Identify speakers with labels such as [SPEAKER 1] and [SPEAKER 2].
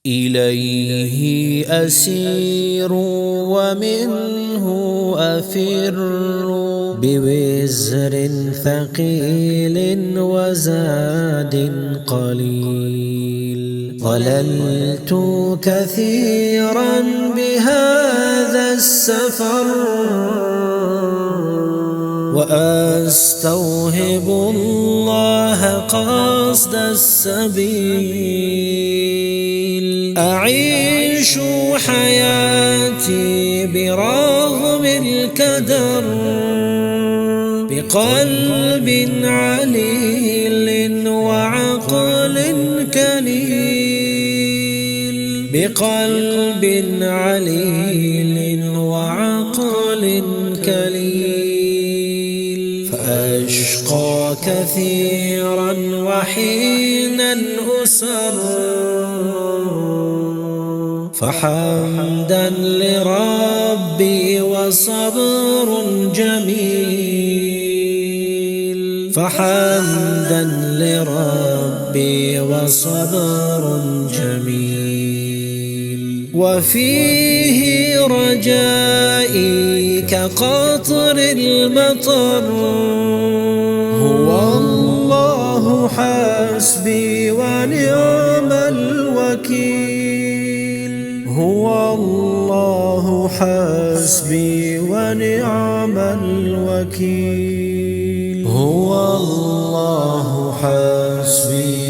[SPEAKER 1] إليه أسير ومنه أفر بوزر ثقيل وزاد قليل. ظللت كثيرا بهذا السفر وأستوهب الله قصد السبيل. أعيش حياتي برغم الكدر بقلب عليل وعقل كليل. بقلب عليل وعقل كليل. فأشقى كثيرا وحينا أسر فحمدا لربي وصبر جميل. فحمدا لربي وصبر جميل. وفيه رجائي كقطر المطر هو الله حسبي ونعم الوكيل. هو الله حسبي ونعم الوكيل. هو الله حسبي